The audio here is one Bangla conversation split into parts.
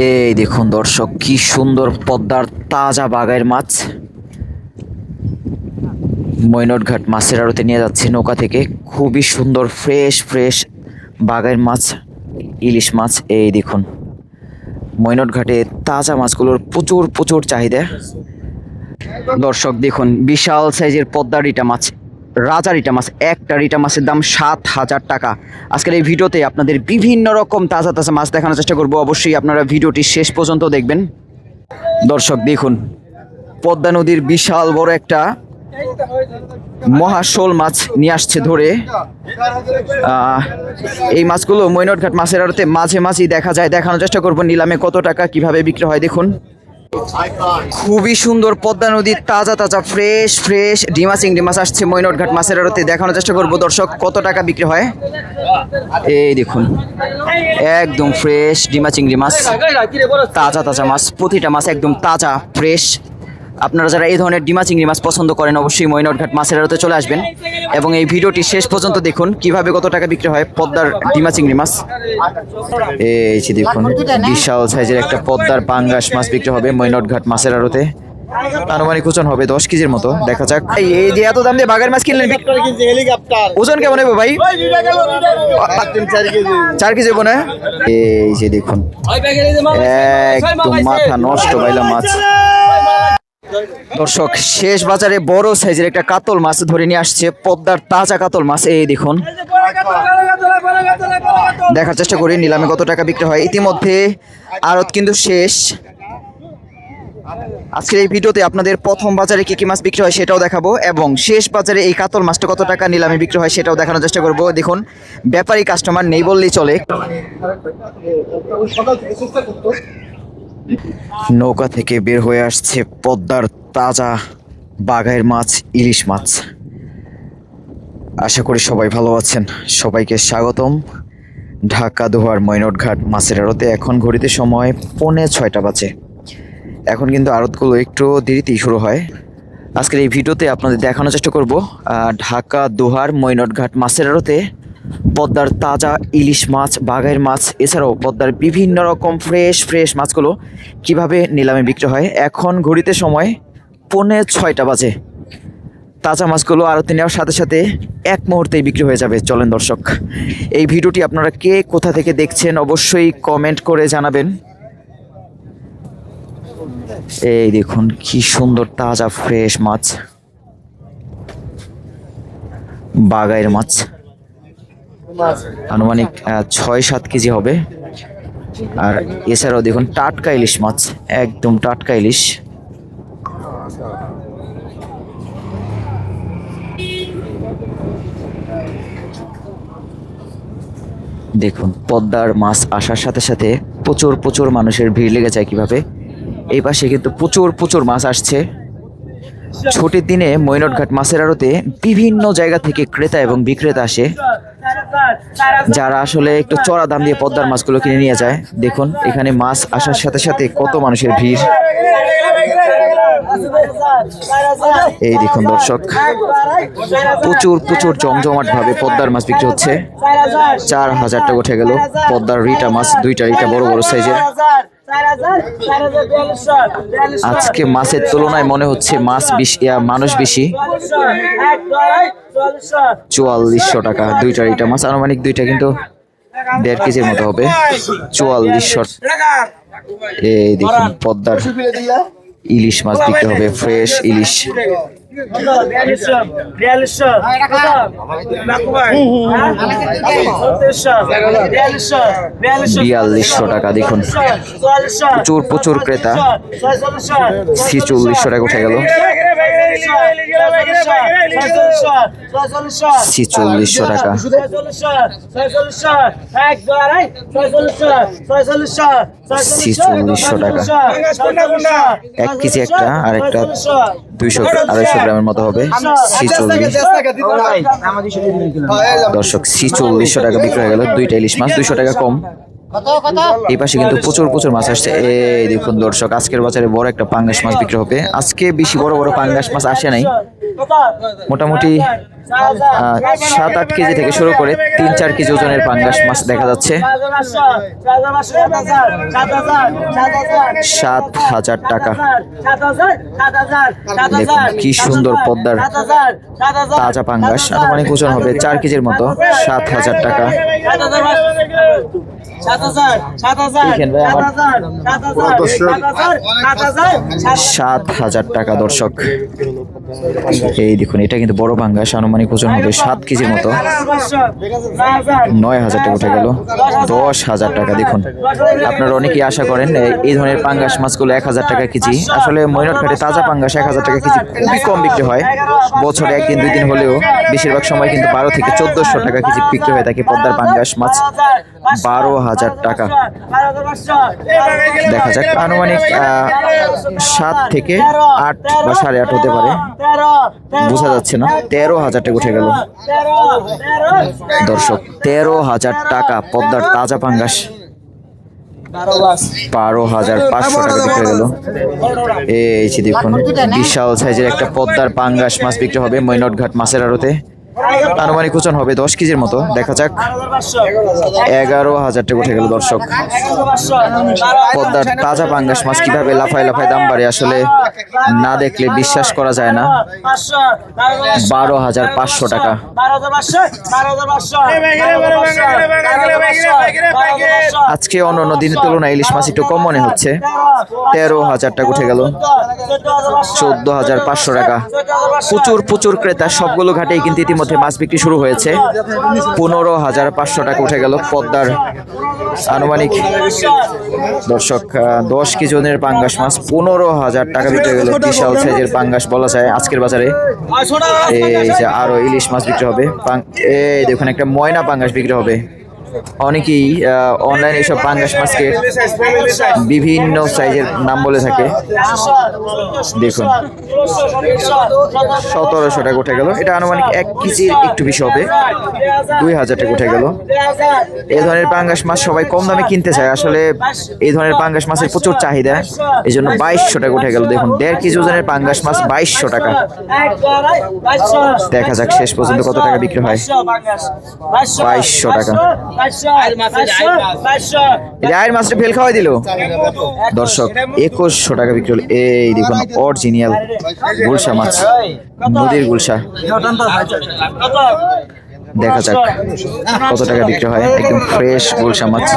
এই দেখুন দর্শক, কি সুন্দর পদ্মার তাজা বাগাইর মাছ মৈনটঘাট মাছের আড়তে নিয়ে যাচ্ছে নৌকা থেকে। খুবই সুন্দর ফ্রেশ ফ্রেশ বাগাইর মাছ, ইলিশ মাছ। এই দেখুন মৈনটঘাটে তাজা মাছগুলোর প্রচুর প্রচুর চাহিদা। দর্শক দেখুন, বিশাল সাইজের পদ্মার রিটা মাছ, রাজা রিটা মাছ। একটা রিটা মাছের দাম 7,000 টাকা। আজকের এই ভিডিওতে আপনাদের বিভিন্ন রকম তাজা তাজা মাছ দেখানোর চেষ্টা করব। অবশ্যই আপনারা ভিডিওটি শেষ পর্যন্ত দেখবেন। দর্শক দেখুন, পদ্মা নদীর বিশাল বড় একটা মহাশোল মাছ নিয়ে আসছে ধরে। এই মাছগুলো মৈনটঘাট মাছের আড়তে মাঝে মাঝেই দেখা যায়। দেখানোর চেষ্টা করব নিলামে কত টাকা কিভাবে বিক্রি হয়। দেখুন খুবই সুন্দর পদ্মা নদীর তাজা তাজা ফ্রেশ ফ্রেশ ডিমা চিংড়ি মাছ আসছে মৈনটঘাট মাছের আড়তে। দেখানোর চেষ্টা করব দর্শক কত টাকা বিক্রি হয়। এই দেখুন একদম ফ্রেশ ডিমা চিংড়ি মাছ, তাজা তাজা মাছ, প্রতিটা মাছ একদম তাজা ফ্রেশ। আপনারা যারা এই ধরনের ডিমা চিংড়ি মাছ পছন্দ করেন অবশ্যই মৈনটঘাট মাছের আড়তে চলে আসবেন এবং এই ভিডিওটি শেষ পর্যন্ত দেখুন কিভাবে কত টাকা বিক্রি হয় পদ্মার ডিমা চিংড়ি মাছ। এই যে দেখুন বিশাল সাইজের একটা পদ্মার পাঙ্গাস মাছ বিক্রি হবে মৈনটঘাট মাছের আড়তে। আনুমানিক ওজন হবে 10 কেজির মতো। দেখা যাক। এই যে এত দাম দিয়ে বাঘের মাছ কিনলেন, ওজন কেমন হবে ভাই? 4 কেজি হবে না? এই যে দেখুন একদম মাথা নষ্ট বাইলা মাছ। দর্শক শেষ বাজারে বড় সাইজের একটা কাতল মাছ ধরে নিয়ে আসছে, পদ্মার তাজা কাতল মাছ। এই দেখুন, দেখার চেষ্টা করি নিলামে কত টাকা বিক্রি হয়। ইতিমধ্যে আড়ত কিন্তু শেষ। আজকের এই ভিডিওতে আপনাদের প্রথম বাজারে কি কি মাছ বিক্রি হয় সেটাও দেখাবো এবং শেষ বাজারে এই কাতল মাছটা কত টাকা নিলামে বিক্রি হয় সেটাও দেখানোর চেষ্টা করব। দেখুন ব্যাপারী কাস্টমার নেই বললেই চলে। নৌকা থেকে বের হয়ে আসছে পদ্মার তাজা বাঘাইর মাছ, ইলিশ মাছ। আশা করি সবাই ভালো আছেন। সবাইকে স্বাগতম ঢাকা দোহার মৈনটঘাট মাছের আড়তে। এখন ঘড়িতে সময় 5:45 বাজে। এখন কিন্তু আড়তগুলো একটু দেরিতেই শুরু হয়। আজকের এই ভিডিওতে আপনাদের দেখানোর চেষ্টা করব ঢাকা দোহার মৈনটঘাট মাছের আড়তে পদ্মার তাজা ইলিশ মাছ, বাঘাইর মাছ, এছাড়াও পদ্মার বিভিন্ন রকম ফ্রেশ ফ্রেশ মাছগুলো কিভাবে নিলামে বিক্রি হয়। এখন ঘড়িতে সময় 5:45 বাজে। তাজা মাছগুলো আড়তে নেওয়ার সাথে সাথে এক মুহূর্তেই বিক্রি হয়ে যাবে। চলেন দর্শক, এই ভিডিওটি আপনারা কে কোথা থেকে দেখছেন অবশ্যই কমেন্ট করে জানাবেন। এই দেখুন কি সুন্দর তাজা ফ্রেশ মাছ, বাঘাইর মাছ। আনুমানিক 6-7 কেজি হবে। আর এছাড়াও দেখুন টাটকা ইলিশ মাছ, একদম টাটকা ইলিশ। দেখুন পদ্মার মাছ আসার সাথে সাথে প্রচুর প্রচুর মানুষের ভিড় লেগে যায় কিভাবে। এই পাশে কিন্তু প্রচুর প্রচুর মাছ আসছে। ছুটির দিনে মৈনটঘাট মাছের আড়তে বিভিন্ন জায়গা থেকে ক্রেতা এবং বিক্রেতা আসে, যারা আসলে একটু চড়া দাম দিয়ে পদ্মার মাছগুলো কিনে নিয়ে যায়। দেখুন এখানে মাছ আসার সাথে সাথে কত মানুষের ভিড়। এই দেখুন দর্শক, প্রচুর প্রচুর জমজমাট ভাবে পদ্মার মাছ বিক্রি হচ্ছে। 4,000 টাকা উঠে গেল পদ্মার রিটা মাছ, 2টা রিটা বড় বড় সাইজের। আজকে মাছের তুলনায় মনে হচ্ছে মাছ বেশি, মানুষ বেশি। 4400 টাকা 2টা রিটা মাছ। আনুমানিক 2টা কিন্তু 1.5 কেজির মতো হবে। 4400। এই দেখুন পদ্মার ইলিশ মাছ বিক্রি হবে, ফ্রেশ ইলিশ। 4200 টাকা। দেখুন প্রচুর প্রচুর ক্রেতা। 4600 টাকা উঠে গেল। 4600 টাকা। 4600 টাকা। 1 কেজি একটা, আর একটা 200-250 গ্রামের মতো হবে। 46। দর্শক 4600 টাকা বিক্রি হয়ে গেল। 2টা ইলিশ মাছ 200 টাকা কম। এই পাশে কিন্তু প্রচুর প্রচুর মাছ আসছে। এই দেখুন দর্শক, আজকের বাজারে বড় একটা পাঙ্গাস মাছ বিক্রি হবে। আজকে বেশি বড় বড় পাঙ্গাস মাছ আসে নাই, মোটামুটি 7-8 কেজি থেকে শুরু করে 3-4 কেজি ওজনের পাঙ্গাস মাছ দেখা যাচ্ছে। 7,000 টাকা। দেখুন কি সুন্দর পদ্মার তাজা পাঙ্গাস, আনুমানিক ওজন হবে 4 কেজির মতো। 7,000 টাকা। দেখেন ভাই আমার 7,000 টাকা দর্শক। এই দেখুন, এটা কিন্তু বড় পাঙ্গাস, আনুমানিক ওজন হবে 7 কেজির মতো। 9,000 টাকা উঠে গেল। 10,000 টাকা। দেখুন, আপনারা অনেকেই আশা করেন এই ধরনের পাঙ্গাস মাছগুলো 1,000 টাকা কেজি। আসলে ময়নাটঘাটে তাজা পাঙ্গাস 1,000 টাকা কেজি খুবই কম বিক্রি হয়। বছরে 1-2 দিন হলেও বেশিরভাগ সময় কিন্তু 12 থেকে 1400 টাকা কেজি বিক্রি হয়ে থাকে পদ্মার পাঙ্গাস মাছ। 12,000 টাকা। দেখা যাক, আনুমানিক 7 থেকে 8 বা 8.5 হতে পারে, বোঝা যাচ্ছে না। 13,000 টাকা উঠে গেল দর্শক। 13,000 টাকা পদ্মার তাজা পাঙ্গাস। 12,500 টাকা বিক্রি হয়ে গেল। এই যে দেখুন, বিশাল সাইজের একটা পদ্মার পাঙ্গাস মাছ বিক্রি হবে মৈনটঘাট মাছের আড়তে। আনুমানিক ওজন হবে 10 কেজির মতো। দেখা যাক, 11,000 টাকা উঠে গেল দর্শক। পদ্মার তাজা পাঙ্গাস মাছ কিভাবে লাফায় লাফায় দাম বাড়ে আসলে না দেখলে বিশ্বাস করা যায় না। 12,500 টাকা। আজকে অন্যান্য দিনের তুলনায় ইলিশ মাছ একটু কম মনে হচ্ছে। 13,000 টাকা উঠে গেল। 14,500 টাকা। প্রচুর প্রচুর ক্রেতা, সবগুলো ঘাটেই কিন্তু ইতিমধ্যে মাছ বিক্রি শুরু হয়েছে। 15,500 টাকা উঠে গেল পদ্মার আনুমানিক দর্শক 10 কেজি ওজনের পাঙ্গাস মাছ। 15,000 টাকা বিক্রি হয়ে গেল। বিশাল সাইজের পাঙ্গাস বলা যায় আজকের বাজারে। এই যে আরো ইলিশ মাছ বিক্রি হবে। এই দেখুন, একটা ময়না পাঙ্গাস বিক্রি হবে। অনেকেই অনলাইনে এইসব পাঙ্গাস মাছকে বিভিন্ন সাইজের নাম বলে থাকে। দেখুন, 1700 টাকা উঠে গেল। এটা আনুমানিক 1 কেজির একটু বেশি হবে। 2,000 টাকা উঠে গেল। এই ধরনের পাঙ্গাস মাছ সবাই কম দামে কিনতে চায়। আসলে এই ধরনের পাঙ্গাস মাছের প্রচুর চাহিদা, এই জন্য 2,200 টাকা উঠে গেল। দেখুন, 1.5 কেজি ওজনের পাঙ্গাস মাছ 2,200 টাকা। দেখা যাক শেষ পর্যন্ত কত টাকা বিক্রি হয়। 2,200 টাকা। আয়ের মাছটা ফেল খাওয়াই দিল দর্শক। 2,100 টাকা বিক্রি হলো। এই দেখুন, অরিজিনাল গুলশা মাছ, নদীর গুলশা। দেখা যাক কত টাকা বিক্রি হয়। একদম ফ্রেশ গুলশা মাছ।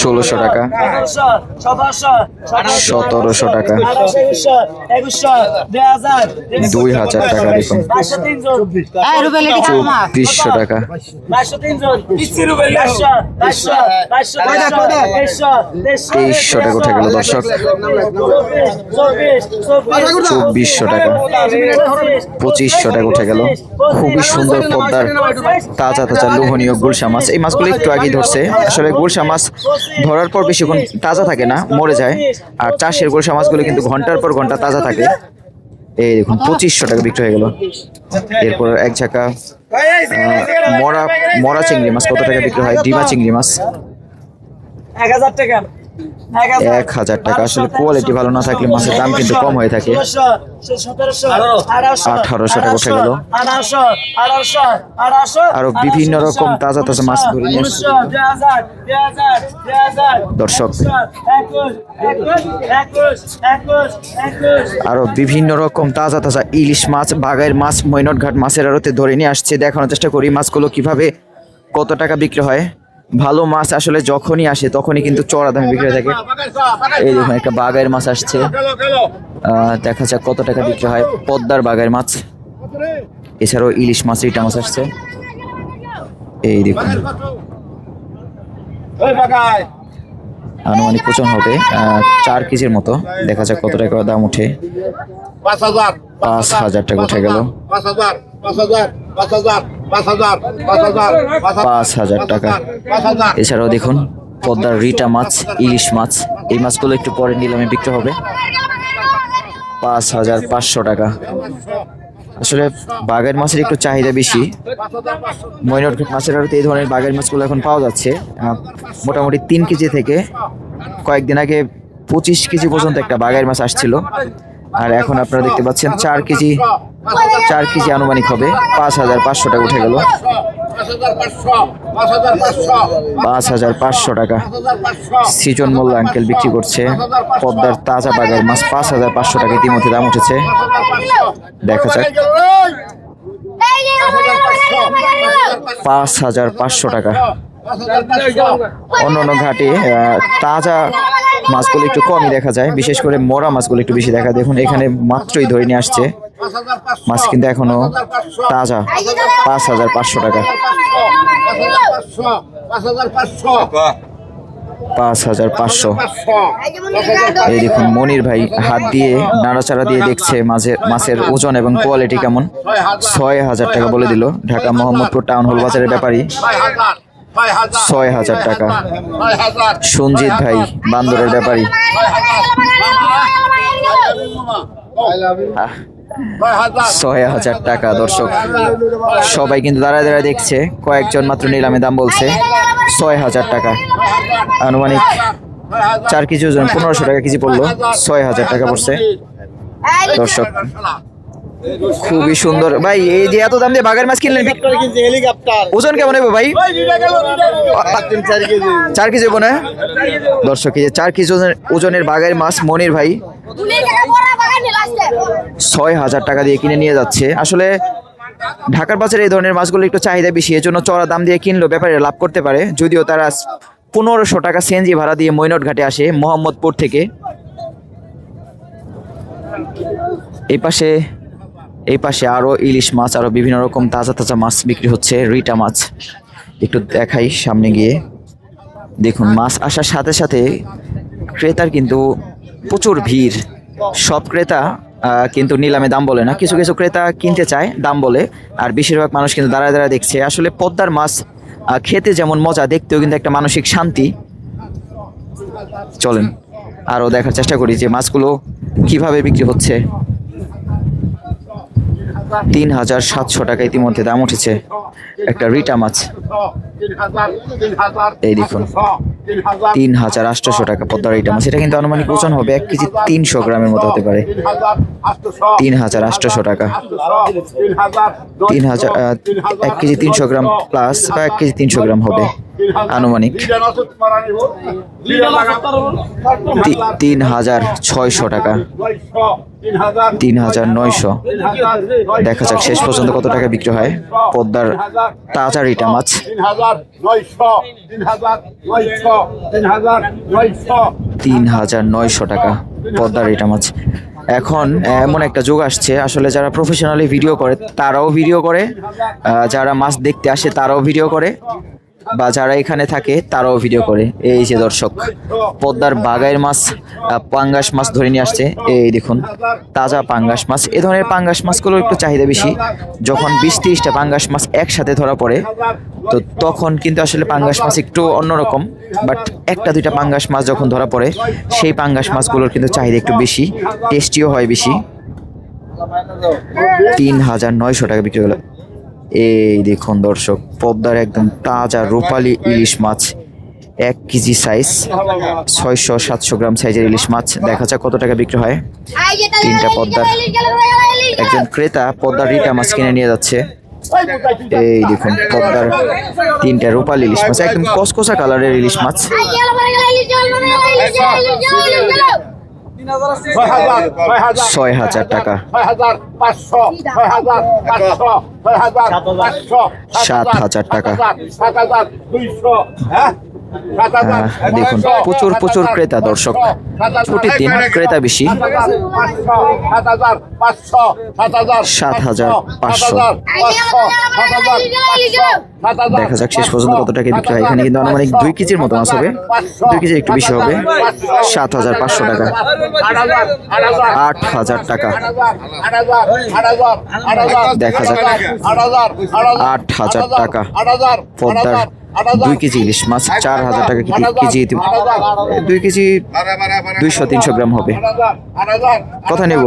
1,600 টাকা। 1,700 টাকা। 2,000 টাকা। দেখুন, 2,400 টাকা। 2,300 টাকা উঠে গেল দর্শক। 2,400 টাকা। 2,500 টাকা উঠে গেল। খুবই সুন্দর পদ্মার তাজা তাজা লোভনীয় গুলশা মাছ। এই মাছগুলো একটু আগেই ধরছে। আসলে গুলশা মাছ ধরার পর বেশিক্ষণ তাজা থাকে না, মরে যায়। আর চাষের গুলশা মাছগুলো কিন্তু ঘন্টার পর ঘন্টা তাজা থাকে। এই দেখুন, 2,500 টাকা বিক্রি হয়ে গেল। এরপর এক ঝাঁকা মরা চিংড়ি মাছ কত টাকা বিক্রি হয়? ডিমা চিংড়ি মাছ 1,000 টাকা। 1,000 টাকা। আসলে কোয়ালিটি ভালো না থাকলে মাছের দাম কিন্তু কম হয়ে থাকে। 1,800 টাকা উঠে গেল। আরো বিভিন্ন রকম তাজা তাজা মাছ ধরে নিয়ে আসছে দর্শক। আরো বিভিন্ন রকম তাজা তাজা ইলিশ মাছ, বাগাইর মাছ মৈনটঘাট মাছের আড়তে ধরে নিয়ে আসছে। দেখানোর চেষ্টা করি মাছগুলো কিভাবে কত টাকা বিক্রি হয়। ভালো মাছ আসলে যখনই আসে তখনই কিন্তু চড়া দামে বিক্রি হয়ে থাকে। এই দেখুন, একটা বাগাইর মাছ আসছে। দেখা যাক কত টাকা বিক্রি হয় পদ্মার বাগাইর মাছ। এছাড়াও ইলিশ মাছ, রিটা মাছ আসছে। এই দেখুন, আনুমানিক ওজন হবে 4 কেজির মতো। দেখা যাক কত টাকা দাম উঠে। 5,000 টাকা উঠে গেল। 5,000 টাকা। এছাড়াও দেখুন পদ্মার রিটা মাছ, ইলিশ মাছ, এই মাছগুলো একটু পরে নিলামে বিক্রি হবে। 5,500 টাকা। আসলে বাগের মাছের একটু চাহিদা বেশি। মইনটঘাট মাছের আড়তে এই ধরনের বাগের মাছগুলো এখন পাওয়া যাচ্ছে মোটামুটি 3 কেজি থেকে কয়েকদিন আগে 25 কেজি পর্যন্ত একটা বাগের মাছ আসছিল, আর এখন আপনারা দেখতে পাচ্ছেন 4 কেজি আনুমানিক হবে। 5,500 টাকা উঠে গেল। 5,500 টাকা সিজন মূল্য আঙ্কেল বিক্রি করছে পদ্মার তাজা বাগের মাছ। 5,500 টাকা ইতিমধ্যে দাম উঠেছে। দেখা যাক। 5,500 টাকা। অন্য ঘাটে তাজা মাছগুলো একটু কমই দেখা যায়, বিশেষ করে মরা মাছগুলো একটু বেশি দেখা যায়। দেখুন এখানে মাত্রই ধরে নিয়ে আসছে মাছ, কিন্তু এখনো তাজা। 5,500 টাকা। 5,500। এই দেখুন মনির ভাই হাত দিয়ে নাড়াচাড়া দিয়ে দেখছে মাছের ওজন এবং কোয়ালিটি কেমন। 6,000 টাকা বলে দিল ঢাকা মোহাম্মদপুর টাউন হল বাজারের ব্যাপারী। 6,000 টাকা। সঞ্জিত ভাই বান্দরের ব্যাপারী। 6,000 টাকা। দর্শক সবাই কিন্তু দাঁড়ায় দাঁড়ায় দেখছে, কয়েকজন মাত্র নিলামে দাম বলছে। 6,000 টাকা আনুমানিক 4 কেজি ওজন 1500 টাকা কেজি পড়লো। 6,000 টাকা পড়ছে। দর্শক খুবই সুন্দর ভাই। এই যে এত দাম দিয়ে বাগের মাছ কিনলেন, ওজন কেমন হবে ভাই? 4 কেজি হবে না? দর্শক এই যে 4 কেজি ওজনের বাগের মাছ মনির ভাই 6,000 টাকা দিয়ে কিনে নিয়ে যাচ্ছে। আসলে ঢাকার বাজারে এই ধরনের মাছগুলো একটু চাহিদা বেশি, এর জন্য চড়া দাম দিয়ে কিনলেও ব্যাপারীরা লাভ করতে পারে। যদিও তারা 1500 টাকা সিএনজি ভাড়া দিয়ে মইনট ঘাটে আসে মোহাম্মদপুর থেকে। এই পাশে আরো ইলিশ মাছ, আরো বিভিন্ন রকম তাজা তাজা মাছ বিক্রি হচ্ছে। রিটা মাছ একটু দেখাই সামনে গিয়ে। দেখুন মাছ আসার সাথে সাথে ক্রেতার কিন্তু প্রচুর ভিড়। সব ক্রেতা কিন্তু নিলামে দাম বলে না, কিছু কিছু ক্রেতা কিনতে চায় দাম বলে, আর বেশিরভাগ মানুষ কিন্তু দাঁড়ায় দাঁড়ায় দেখছে। আসলে পদ্মার মাছ খেতে যেমন মজা, দেখতেও কিন্তু একটা মানসিক শান্তি। চলেন আরো দেখার চেষ্টা করি যে মাছগুলো কিভাবে বিক্রি হচ্ছে। 3,700 টাকা ইতিমধ্যে দাম উঠেছে একটা রিটা মাছ। এই দেখুন 3,800 টাকা পদ্মার রিটা মাছ। এটা কিন্তু আনুমানিক ওজন হবে 1 কেজি 300 গ্রামের মতো হতে পারে। 3,800 টাকা। 1 কেজি 300 গ্রাম প্লাস বা 1 কেজি 300 গ্রাম হবে আনুমানিক। 3,600 টাকা। 3,900। দেখা যাক শেষ পর্যন্ত কত টাকা বিক্রি হয় পদ্মার তাজা রিটা মাছ। 3,900 টাকা পদ্মার রিটা মাছ। এখন এমন একটা যুগ আসছে, আসলে যারা প্রফেশনালি ভিডিও করে তারাও ভিডিও করে, যারা মাছ দেখতে আসে তারাও ভিডিও করে, বা যারা এখানে থাকে তারাও ভিডিও করে। এই যে দর্শক পদ্মার বাগাইয়ের মাছ, পাঙ্গাস মাছ ধরে নিয়ে আসছে। এই দেখুন তাজা পাঙ্গাস মাছ। এ ধরনের পাঙ্গাস মাছগুলোর একটু চাহিদা বেশি। যখন 20-30টা পাঙ্গাস মাছ একসাথে ধরা পড়ে তো তখন কিন্তু আসলে পাঙ্গাস মাছ একটু অন্যরকম, বাট 1-2টা পাঙ্গাস মাছ যখন ধরা পড়ে সেই পাঙ্গাস মাছগুলোর কিন্তু চাহিদা একটু বেশি, টেস্টিও হয় বেশি। 3,900 টাকা বিক্রি হলো। এই দেখুন দর্শক পদ্মার একদম তাজা রূপালী ইলিশ মাছ, 1 কেজি সাইজ, 600-700 গ্রাম সাইজের ইলিশ মাছ। দেখা যাক কত টাকা বিক্রি হয়। 3টা পদ্মার একজন ক্রেতা পদ্মার রিটা মাছ কিনে নিয়ে যাচ্ছে। এই দেখুন পদ্মার 3টা রূপালী ইলিশ মাছ, একদম কসকসা কালারের ইলিশ মাছ। 6,000 টাকা। 7,000 টাকা। দেখুন প্রচুর ক্রেতা দর্শক, ছুটির দিন ক্রেতা বেশি। 7,500। দেখা যাক শেষ পর্যন্ত কত টাকা বিক্রি হয়। এখানে কিন্তু আনুমানিক 2 কেজির মতো মাছ হবে, 2 কেজি একটু বেশি হবে। 7,500 টাকা। 8,000 টাকা। দেখা যাক 8,000 টাকা পদ্মার 2 কেজি ইলিশ মাছ 4000 টাকা কেজি। 2 কেজি 200-300 গ্রাম হবে। কত নেব?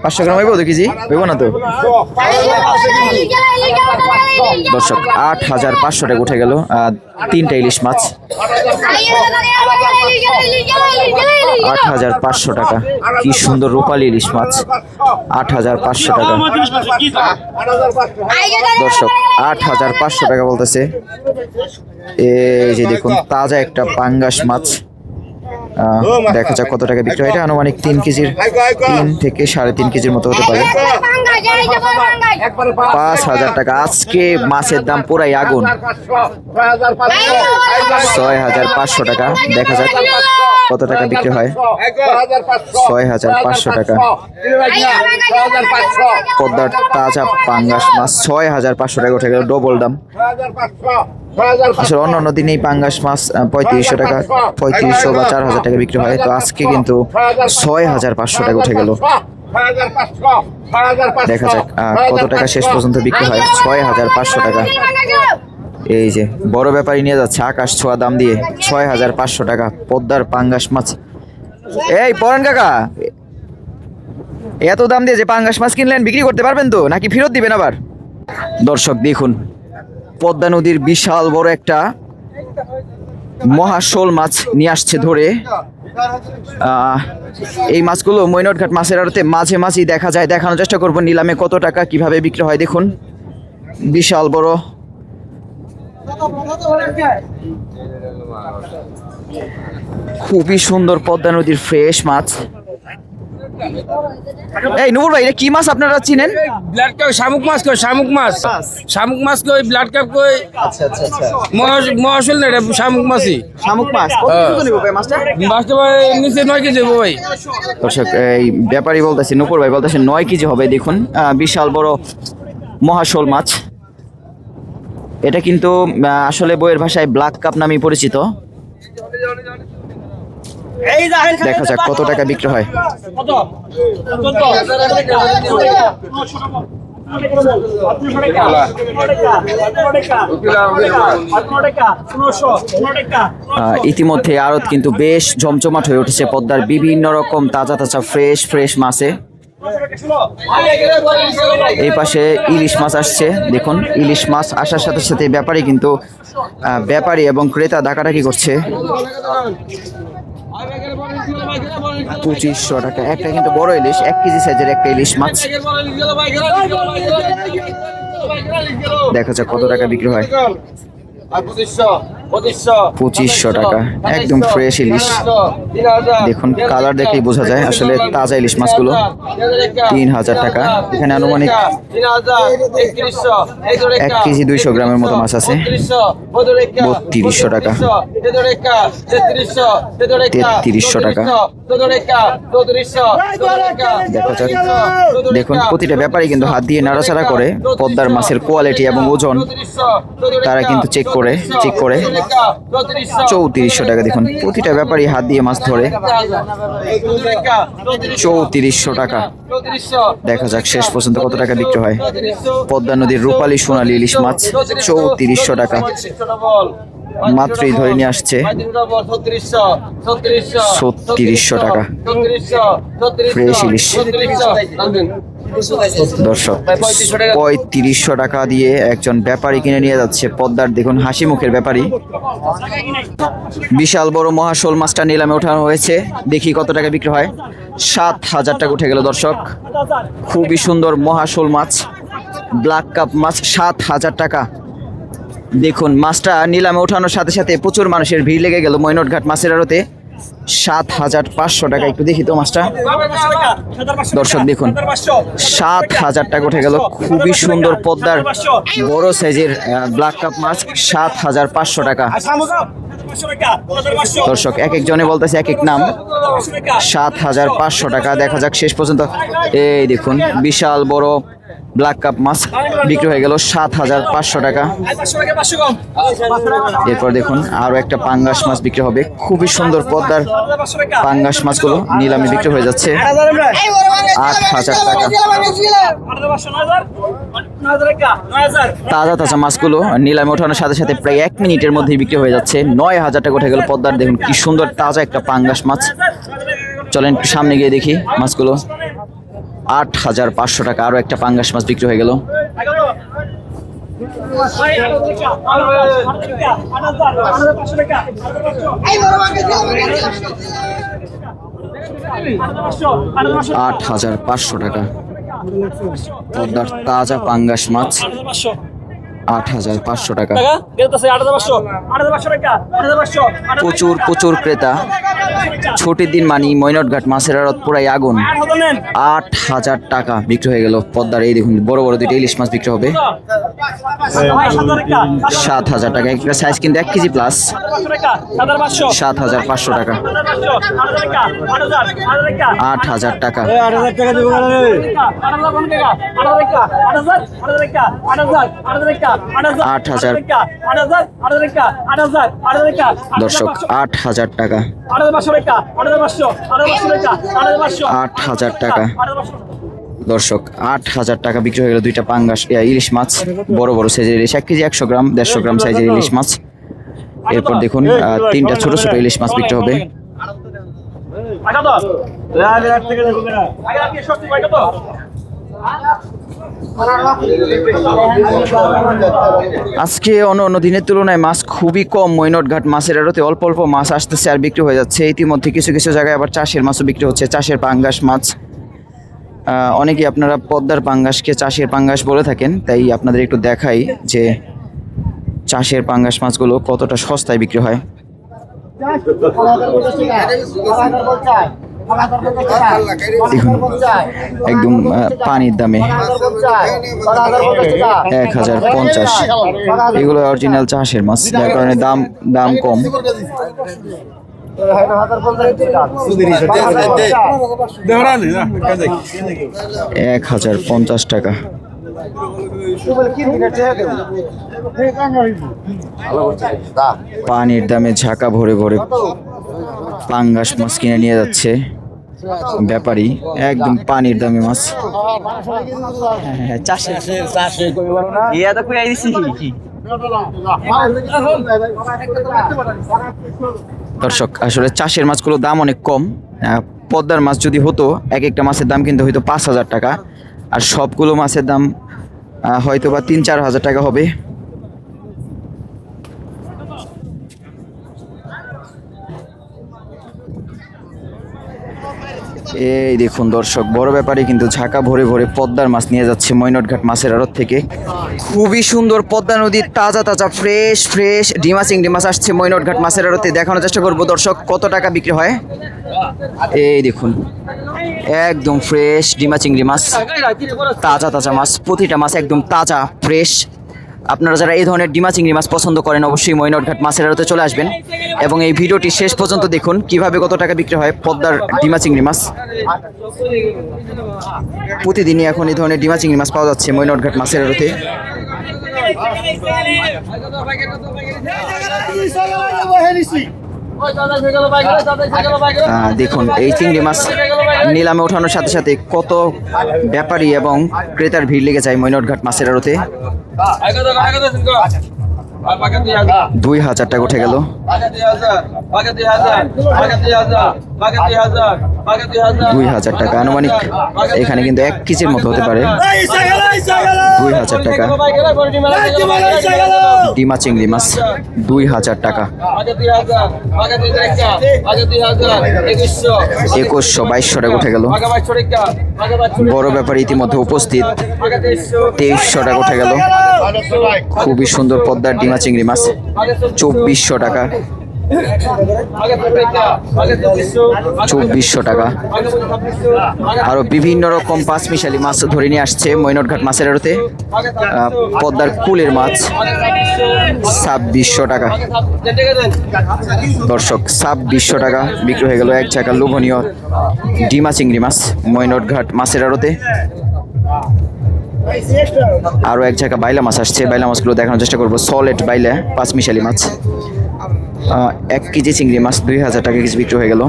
500 গ্রাম হইব? 2 কেজি হইব না তো দর্শক। 8500 টাকা উঠে গেল 3টা ইলিশ মাছ। 8500 টাকা, কি সুন্দর রূপালী ইলিশ মাছ। 8500 টাকা দর্শক, 8500 টাকা বলতেছে। এই যে দেখুন তাজা একটা পাঙ্গাস মাছ। দেখা যাক কত টাকা বিক্রি হয়। এটা আনুমানিক 3 কেজির 3 থেকে 3.5 কেজির মতো হতে পারে। 5000 টাকা। আজকে মাছের দাম পুরাই আগুন। 6500 টাকা। দেখা যাক কত টাকা বিক্রি হয়। 6500 টাকা পদ্মার তাজা পাঙ্গাস মাছ। 6500 টাকা উঠে গেল, ডবল দাম। আসলে অন্য দিন এই পাঙ্গাস মাছ 3500 টাকা, 3500 বা 4000 টাকা বিক্রি হয়। তো আজকে কিন্তু 6500 টাকা উঠে গেল। দেখা যাক কত টাকা শেষ পর্যন্ত বিক্রি হয়। 6500 টাকা। এই যে বড় ব্যাপারী নিয়ে যাচ্ছে আকাশ ছোঁয়া দাম দিয়ে 6500 টাকা পদ্মার পাঙ্গাস মাছ। এই পরান কাকা, এত দাম দিয়ে যে পাঙ্গাস মাছ কিনলেন, বিক্রি করতে পারবেন তো নাকি ফেরত দিবেন আবার? দর্শক দেখুন পদ্মা নদীর বিশাল বড় একটা মহাশোল মাছ নিয়ে আসছে ধরে। এই মাছগুলো মৈনটঘাট মাছের আড়তে মাঝে মাঝেই দেখা যায়। দেখানোর চেষ্টা করবো নিলামে কত টাকা কিভাবে বিক্রি হয়। দেখুন বিশাল বড়, খুবই সুন্দর পদ্মা নদীর ফ্রেশ মাছ। এই নূর ভাই, এটা কি মাছ আপনারা চিনেন? ব্লাড কাপ, শামুক মাছ কই, শামুক মাছ, শামুক মাছ কই, ব্লাড কাপ কই। আচ্ছা আচ্ছা আচ্ছা, মহাশোল না, এটা শামুক মাছই। শামুক মাছ কত কেজি নিব ভাই মাছটা? মাছটা ভাই নিচে 9 কেজি হবে ভাই। দর্শক এই ব্যাপারী বলতেছে, নূপুর ভাই বলতেছে 9 কেজি হবে। দেখুন বিশাল বড় মহাশোল মাছ। এটা কিন্তু আসলে বইয়ের ভাষায় ব্ল্যাক কাপ নামে পরিচিত। দেখা যাক কত টাকা বিক্রি হয়। ইতিমধ্যে আড়ত কিন্তু বেশ জমজমাট হয়ে উঠেছে পদ্মার বিভিন্ন রকম তাজা তাজা ফ্রেশ মাছে। এই পাশে ইলিশ মাছ আসছে। দেখুন ইলিশ মাছ আসার সাথে সাথে ব্যাপারী এবং ক্রেতা ডাকাডাকি করছে। 2500 টাকা একটা, কিন্তু বড় ইলিশ 1 কেজি সাইজের একটা ইলিশ মাছ। দেখা যাক কত টাকা বিক্রি হয়। 2500 টাকা একদম ফ্রেশ ইলিশ। দেখুন কালার দেখেই বোঝা যায় আসলে তাজা ইলিশ মাছগুলো। 3000 টাকা। এখানে আনুমানিক 1 কেজি 200 গ্রামের মতো মাছ আছে। 3200 টাকা। 3300 টাকা। দেখা যাক। দেখুন প্রতিটা ব্যাপারী কিন্তু হাত দিয়ে নাড়াচাড়া করে পদ্মার মাছের কোয়ালিটি এবং ওজন তারা কিন্তু চেক করে 3400 টাকা। দেখুন প্রতিটা ব্যাপারী হাত দিয়ে মাছ ধরে। 3400 টাকা। দেখা যাক শেষ পর্যন্ত কত টাকা বিক্রি হয়। পদ্মা নদীর রূপালী সোনালী ইলিশ মাছ 3400 টাকা মাত্রই ধরে নিয়ে আসছে। 3600 টাকা ফ্রেশ ইলিশ। দর্শক 3500 টাকা দিয়ে একজন ব্যাপারী কিনে নিয়ে যাচ্ছে পদ্মার। দেখুন হাসি মুখের ব্যাপারী। বিশাল বড় মহাশোল মাছটা নিলামে ওঠানো হয়েছে। দেখি কত টাকা বিক্রি হয়। 7000 টাকা উঠে গেল দর্শক। খুবই সুন্দর মহাশোল মাছ, ব্ল্যাক কাপ মাছ 7000 টাকা। দেখুন মাছটা নিলামে ওঠানোর সাথে সাথে প্রচুর মানুষের ভিড় লেগে গেল মৈনটঘাট মাছের আড়তে। 7500 টাকা। একটু দেখি তো মাছটা। দর্শক দেখুন 7000 টাকা উঠে গেল। খুবই সুন্দর পদ্মার বড় সাইজের ব্ল্যাক কাপ মাছ 7500 টাকা। দর্শক এক একজনে বলতেছে এক এক নাম। 7500 টাকা। দেখা যাক শেষ পর্যন্ত। এই দেখুন বিশাল বড় ব্ল্যাক কাপ মাছ বিক্রি হয়ে গেল 7,500 টাকা। এরপর দেখুন আরো একটা পাঙ্গাস মাছ বিক্রি হবে, খুবই সুন্দর পদ্মার পাঙ্গাস মাছগুলো নিলামে বিক্রি হয়ে যাচ্ছে 8,000 টাকা। তাজা তাজা মাছগুলো নিলামে ওঠানোর সাথে সাথে প্রায় 1 মিনিটের মধ্যেই বিক্রি হয়ে যাচ্ছে। 9,000 টাকা উঠে গেল পদ্মার। দেখুন কি সুন্দর তাজা একটা পাঙ্গাস মাছ। চলেন একটু সামনে গিয়ে দেখি মাছগুলো। 8,500 টাকা আরো একটা পাঙ্গাস মাছ বিক্রি হয়ে গেল। $8,500 টাকা পদ্মার তাজা পাঙ্গাস মাছ। 8,500 টাকা। প্রচুর প্রচুর ক্রেতা। ছুটির দিন মানি মৈনটঘাট মাছের আড়ত পুরাই আগুন। 8,000 টাকা বিক্রি হয়ে গেল পদ্মার। এই দেখুন বড় বড় দুইটা ইলিশ মাছ বিক্রি হবে 7,000 টাকা। একটা সাইজ কিন্তু 1 কেজি প্লাস। 7,500 টাকা। 8,000 টাকা। 8,000 দর্শক 8,000 টাকা। 8,000 টাকা দর্শক 8,000 টাকা বিক্রি হয়ে গেল দুইটা পাঙ্গাস ইলিশ মাছ, বড় বড় সাইজের ইলিশ। 1 কেজি 100 গ্রাম 150 গ্রাম সাইজের ইলিশ মাছ। এরপর দেখুন 3টা ছোট ছোট ইলিশ মাছ বিক্রি হবে। আজকে অন্য দিনের তুলনায় মাছ খুবই কম। মৈনটঘাট মাছের আড়তে অল্প অল্প মাছ আসতেছে আর বিক্রি হয়ে যাচ্ছে। ইতিমধ্যে কিছু কিছু জায়গায় আবার চাষের মাছও বিক্রি হচ্ছে, চাষের পাঙ্গাস মাছ। অনেকেই আপনারা পদ্মার পাঙ্গাসকে চাষের পাঙ্গাস বলে থাকেন, তাই আপনাদের একটু দেখাই যে চাষের পাঙ্গাস মাছগুলো কতটা সস্তায় বিক্রি হয়। দেখুন একদম পানির দামে 1,050। এগুলো অরিজিনাল চাষের মাছ, যার কারণে দাম কম। 1,050 টাকা। পানির দামে ঝাঁকা ভরে ভরে পাঙ্গাস মাছ কিনে নিয়ে যাচ্ছে ব্যাপারী। একদম পানির দামে মাছ। দর্শক আসলে চাষের মাছগুলোর দাম অনেক কম। পদ্মার মাছ যদি হতো এক একটা মাছের দাম কিন্তু হয়তো 5,000 টাকা, আর সবগুলো মাছের দাম হয়তো বা 3-4 হাজার টাকা হবে। এই দেখুন দর্শক বড় ব্যাপারী কিন্তু ঝাঁকা ভরে ভরে পদ্মার মাছ নিয়ে যাচ্ছে মৈনটঘাট মাছের আড়ত থেকে। খুবই সুন্দর পদ্মা নদীর তাজা তাজা ফ্রেশ ফ্রেশ ডিমা চিংড়ি মাছ আসছে মৈনটঘাট মাছের আড়তে। দেখানোর চেষ্টা করবো দর্শক কত টাকা বিক্রি হয়। এই দেখুন একদম ফ্রেশ ডিমা চিংড়ি মাছ, তাজা তাজা মাছ। প্রতিটা মাছ একদম তাজা ফ্রেশ। আপনারা যারা এই ধরনের ডিমা চিংড়ি মাছ পছন্দ করেন অবশ্যই মৈনটঘাট মাছের আড়তে চলে আসবেন এবং এই ভিডিওটি শেষ পর্যন্ত দেখুন কিভাবে কত টাকা বিক্রি হয় পদ্মার ডিমা চিংড়ি মাছ। প্রতিদিনই এখন এই ধরনের ডিমা চিংড়ি মাছ পাওয়া যাচ্ছে মৈনটঘাট মাছের আড়তে। দেখুন এই চিংড়ি মাছ নিলামে ওঠানোর সাথে সাথে কত ব্যাপারী এবং ক্রেতার ভিড় লেগে যায় মৈনটঘাট মাছের আড়তে। 2,000 টাকা উঠে গেল। 2,000 টাকা আনুমানিক এখানে কিন্তু 1 কেজির মতো হতে পারে। 2,000 টাকা ডিমা চিংড়ি মাছ। 2,000 টাকা। 2,100-2,200 টাকা উঠে গেল। বড় ব্যাপারী ইতিমধ্যে উপস্থিত। 2,300 টাকা উঠে গেল। খুবই সুন্দর পদ্মার ডিমা চিংড়ি মাছ। 2,400 টাকা। 2,400 টাকা। আরো বিভিন্ন রকম পাঁচমিশালি মাছ ধরে নিয়ে আসছে মৈনটঘাট মাছের আড়তে। পদ্মার কুলের মাছ 2,600 টাকা। দর্শক 2,600 টাকা বিক্রি হয়ে গেল এক ঝাঁকা লোভনীয় ডিমা চিংড়ি মাছ মৈনটঘাট মাছের আড়তে। আরও এক জায়গায় বাইলা মাছ আসছে, বাইলা মাছগুলো দেখানোর চেষ্টা করবো। সলেট বাইলা, পাঁচমিশালি মাছ। 1 কেজি চিংড়ি মাছ 2000 টাকা কেজি বিক্রি হয়ে গেল।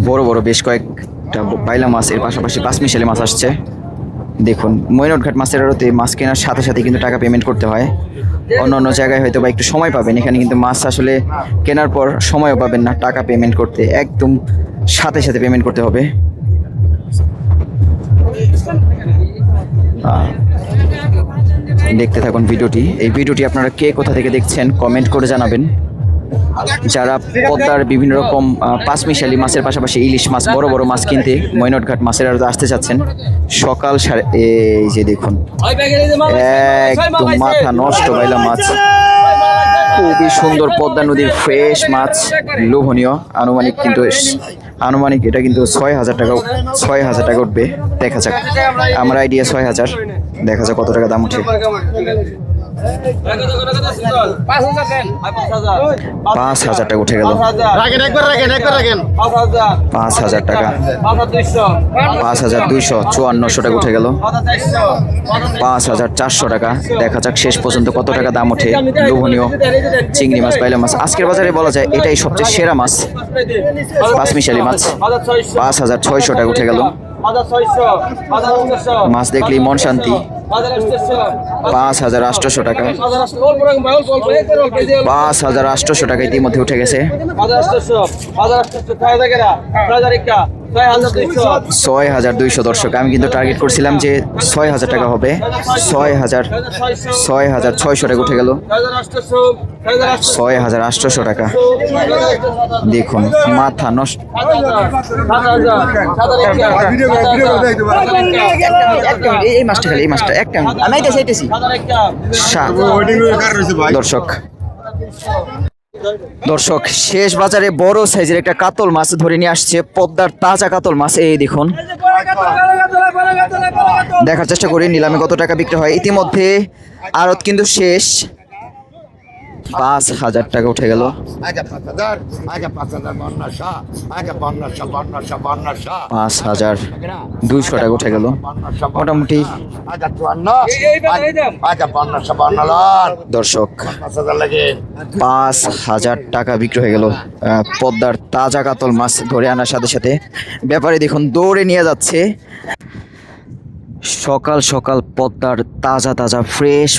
বড় বড় বেশ কয়েকটা বাইলা মাছ, এর পাশাপাশি পাঁচমিশালি মাছ আসছে। দেখুন, মৈনটঘাট মাছের আড়তে মাছ কেনার সাথে সাথে কিন্তু টাকা পেমেন্ট করতে হয়। অন্য অন্য জায়গায় হয়তো বা একটু সময় পাবেন, এখানে কিন্তু মাছ আসলে কেনার পর সময়ও পাবেন না টাকা পেমেন্ট করতে, একদম সাথে সাথে পেমেন্ট করতে হবে। দেখতে থাকুন ভিডিওটি। এই ভিডিওটি আপনারা কে কোথা থেকে দেখছেন কমেন্ট করে জানাবেন। যারা পদ্মার বিভিন্ন রকম পাঁচমিশালি মাছের পাশাপাশি ইলিশ মাছ, বড় বড় মাছ কিনতে মৈনটঘাট মাছের আড়তে আসতে চাচ্ছেন, সকাল এই যে দেখুন, একদম মাথা নষ্ট বাইলা মাছ, খুবই সুন্দর পদ্মা নদীর ফ্রেশ মাছ, লোভনীয়। আনুমানিক এটা কিন্তু 6000 টাকা উঠবে। দেখা যাক, আমার আইডিয়া 6000, দেখা যাক কত টাকা দাম উঠে। 5000 টাকা উঠে গেল। 5000 টাকা, 5254 টাকা উঠে গেল। 5400 টাকা। দেখা যাক শেষ পর্যন্ত কত টাকা দাম ওঠে। লোভনীয় চিংড়ি মাছ, বাইলা মাছ, আজকের বাজারে বলা যায় এটাই সবচেয়ে সেরা মাছ। পাঁচমিশালি মাছ 5600 টাকা উঠে গেল। মাছ দেখলেই মন শান্তি। 5800 টাকা, 5800 টাকা ইতিমধ্যে উঠে গেছে। 6200। দর্শক, আমি কিন্তু টার্গেট করছিলাম যে 6000 টাকা হবে। 6600 টাকা উঠে গেল। 6800 টাকা। দেখুন, মাথা নষ্ট। এই মাছটা খালি, এই মাছটা একটা আমি চাইতেছি। দর্শক, শেষ বাজারে বড় সাইজের একটা কাতল মাছ ধরে নিয়ে আসছে, পদ্মার তাজা কাতল মাছ। এই দেখুন, দেখার চেষ্টা করি নিলামে কত টাকা বিক্রি হয়। ইতিমধ্যে আড়ত কিন্তু শেষ। 5000 টাকা উঠে গেল। 5200 টাকা উঠে গেল। মোটামুটি দর্শক 5000 টাকা বিক্রি হয়ে গেল পদ্মার তাজা কাতল মাছ ধরে আনার সাথে সাথে। ব্যাপারে দেখুন দৌড়ে নিয়ে যাচ্ছে। সকাল সকাল পদ্মার তাজা তাজা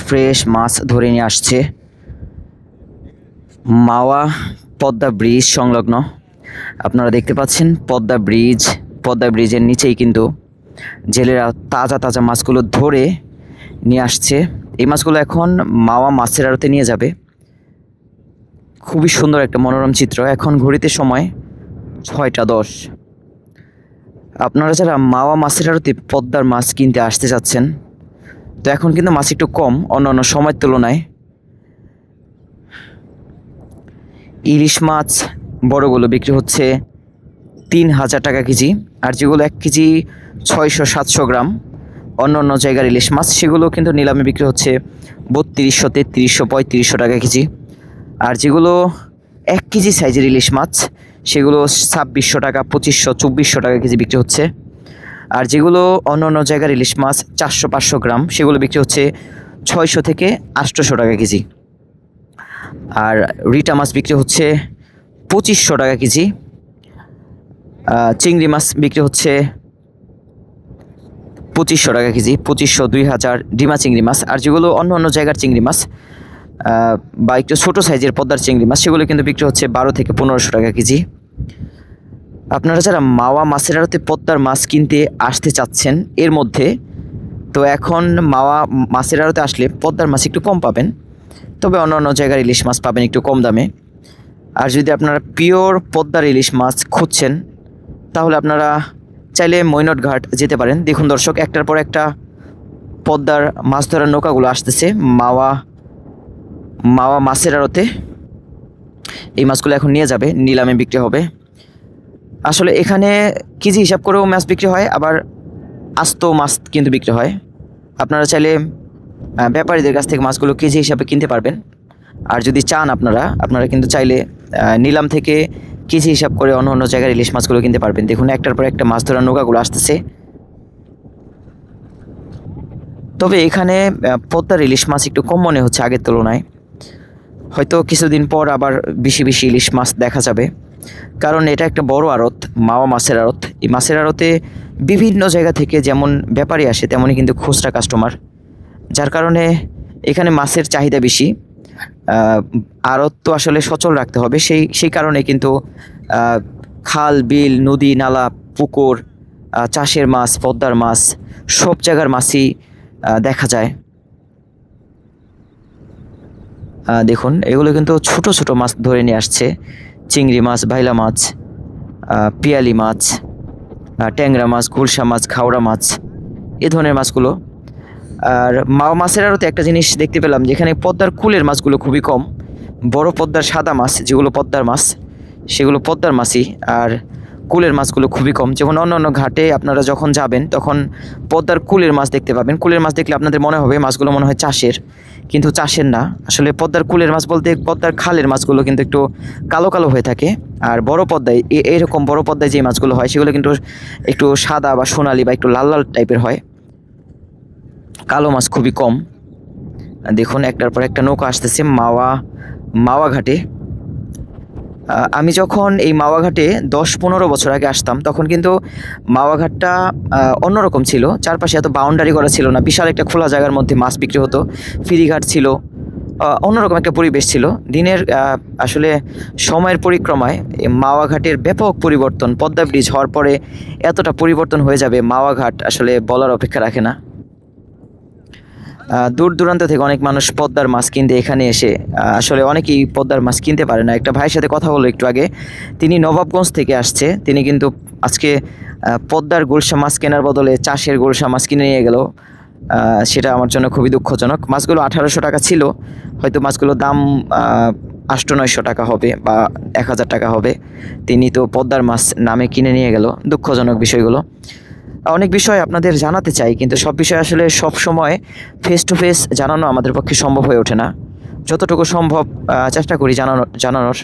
ফ্রেশ মাছ ধরে নিয়ে আসছে। মাওয়া পদ্মা ব্রিজ সংলগ্ন আপনারা দেখতে পাচ্ছেন পদ্মা ব্রিজের নিচেই কিন্তু জেলেরা তাজা মাছগুলো ধরে নিয়ে আসছে। এই মাছগুলো এখন মাওয়া মাছের আড়তে নিয়ে যাবে। খুবই সুন্দর একটা মনোরম চিত্র। এখন ঘড়িতে সময় 6:10। আপনারা যারা মাওয়া মাছের আড়তে পদ্মার মাছ কিনতে আসতে চাচ্ছেন, তো এখন কিন্তু মাছ একটু কম অন্যান্য সময়ের তুলনায়। ইলিশ মাছ বড়গুলো বিক্রি হচ্ছে 3000 টাকা কেজি, আর যেগুলো 1 কেজি 600-700 গ্রাম অন্য জায়গার ইলিশ মাছ, সেগুলো কিন্তু নিলামে বিক্রি হচ্ছে 3200, 3300, 3500 টাকা কেজি। আর যেগুলো 1 কেজি সাইজের ইলিশ মাছ, সেগুলো 2600 টাকা, 2500, 2400 টাকা কেজি বিক্রি হচ্ছে। আর যেগুলো অন্য জায়গার ইলিশ মাছ 400-500 গ্রাম, সেগুলো বিক্রি হচ্ছে 600 থেকে 800 টাকা কেজি। আর রিটা মাছ বিক্রি হচ্ছে 2500 টাকা কেজি। চিংড়ি মাছ বিক্রি হচ্ছে 2500 টাকা কেজি, 2500, 2000 ডিমা চিংড়ি মাছ। আর যেগুলো অন্য জায়গার চিংড়ি মাছ বা একটু ছোটো সাইজের পদ্মার চিংড়ি মাছ, সেগুলো কিন্তু বিক্রি হচ্ছে 12 থেকে 1500 টাকা কেজি। আপনারা যারা মাওয়া মাছের আড়তে পদ্মার মাছ কিনতে আসতে চাচ্ছেন এর মধ্যে, তো এখন মাওয়া মাছের আড়তে আসলে পদ্মার মাছ একটু কম পাবেন, তবে অন্য জায়গার ইলিশ মাছ পাবেন একটু কম দামে। আর যদি আপনারা পিওর পদ্মার ইলিশ মাছ খুঁজছেন, তাহলে আপনারা চাইলে মৈনটঘাট যেতে পারেন। দেখুন দর্শক, একটার পর একটা পদ্মার মাছ ধরার নৌকাগুলো আসতেছে মাওয়া মাছের আড়তে। এই মাছগুলো এখন নিয়ে যাবে, নিলামে বিক্রি হবে। আসলে এখানে কেজি হিসাব করেও মাছ বিক্রি হয়, আবার আস্ত মাছ কিন্তু বিক্রি হয়। আপনারা চাইলে ব্যাপারীদের কাছ থেকে মাছগুলো কেজি হিসাবে কিনতে পারবেন। আর যদি চান আপনারা কিন্তু চাইলে নিলাম থেকে কেজি হিসাব করে অন্য জায়গার ইলিশ মাছগুলো কিনতে পারবেন। দেখুন একটার পর একটা মাছ ধরার নৌকাগুলো আসতেছে। তবে এখানে পদ্মার ইলিশ মাছ একটু কম মনে হচ্ছে আগের তুলনায়। হয়তো কিছুদিন পর আবার বেশি বেশি ইলিশ মাছ দেখা যাবে, কারণ এটা একটা বড় আড়ত, মাওয়া মাছের আড়ত। এই মাছের আড়তে বিভিন্ন জায়গা থেকে যেমন ব্যাপারী আসে তেমনই কিন্তু খুচরা কাস্টমার, যার কারণে এখানে মাছের চাহিদা বেশি। আড়ত তো আসলে সচল রাখতে হবে, সেই কারণে কিন্তু খাল বিল নদী নালা পুকুর, চাষের মাছ পদ্মার মাছ সব জায়গার মাছই দেখা যায়। দেখুন এগুলো কিন্তু ছোট ছোট মাছ ধরে নিয়ে আসছে, চিংড়ি মাছ, ভাইলা মাছ, পিয়ালি মাছ, ট্যাংরা মাছ, গুলশা মাছ, খাওড়া মাছ, এ ধরনের মাছগুলো। আর মাওয়া মাছের আড়তে একটা জিনিস দেখতে পেলাম, যেখানে পদ্মার কুলের মাছগুলো খুবই কম। বড় পদ্মার সাদা মাছ যেগুলো পদ্মার মাছ, সেগুলো পদ্মার মাছই, আর কুলের মাছগুলো খুবই কম। যেমন অন্য ঘাটে আপনারা যখন যাবেন তখন পদ্মার কুলের মাছ দেখতে পাবেন। কুলের মাছ দেখলে আপনাদের মনে হবে মাছগুলো মনে হয় চাষের, কিন্তু চাষের না। আসলে পদ্মার কুলের মাছ বলতে পদ্মার খালের মাছগুলো কিন্তু একটু কালো কালো হয়ে থাকে। আর বড় পদ্মায় এরকম বড় পদ্মায় যে মাছগুলো হয় সেগুলো কিন্তু একটু সাদা বা সোনালি বা একটু লাল লাল টাইপের হয়, কালো মাছ খুবই কম। দেখুন একটার পর একটা নৌকা আসতেছে মাওয়া ঘাটে। আমি যখন এই মাওয়া ঘাটে 10-15 বছর আগে আসতাম, তখন কিন্তু মাওয়া ঘাটটা অন্যরকম ছিল। চারপাশে এত বাউন্ডারি করা ছিল না, বিশাল একটা খোলা জায়গার মধ্যে মাছ বিক্রি হতো, ফেরিঘাট ছিল, অন্যরকম একটা পরিবেশ ছিল। দিনের আসলে সময়ের পরিক্রমায় এই মাওয়া ঘাটের ব্যাপক পরিবর্তন। পদ্মা ব্রিজ হওয়ার পরে এতটা পরিবর্তন হয়ে যাবে মাওয়া ঘাট আসলে বলার অপেক্ষা রাখে না। দূর দূরান্ত থেকে অনেক মানুষ পদ্মার মাছ কিনতে এখানে এসে, আসলে অনেকেই পদ্মার মাছ কিনতে পারে না। একটা ভাইয়ের সাথে কথা হলো একটু আগে, তিনি নবাবগঞ্জ থেকে আসছে, তিনি কিন্তু আজকে পদ্মার গুলশা মাছ কেনার বদলে চাষের গুলশা মাছ কিনে নিয়ে গেল। সেটা আমার জন্য খুবই দুঃখজনক। মাছগুলো 1800 টাকা ছিল, হয়তো মাছগুলোর দাম 800-900 টাকা হবে বা 1000 টাকা হবে। তিনি তো পদ্মার মাছ নামে কিনে নিয়ে গেল। দুঃখজনক বিষয়গুলো। অনেক বিষয় আপনাদের জানাতে চাই, কিন্তু সব বিষয় আসলে সব সময় ফেস টু ফেস জানানো আমাদের পক্ষে সম্ভব হয়ে ওঠে না। যতটুকু সম্ভব চেষ্টা করি জানানোর।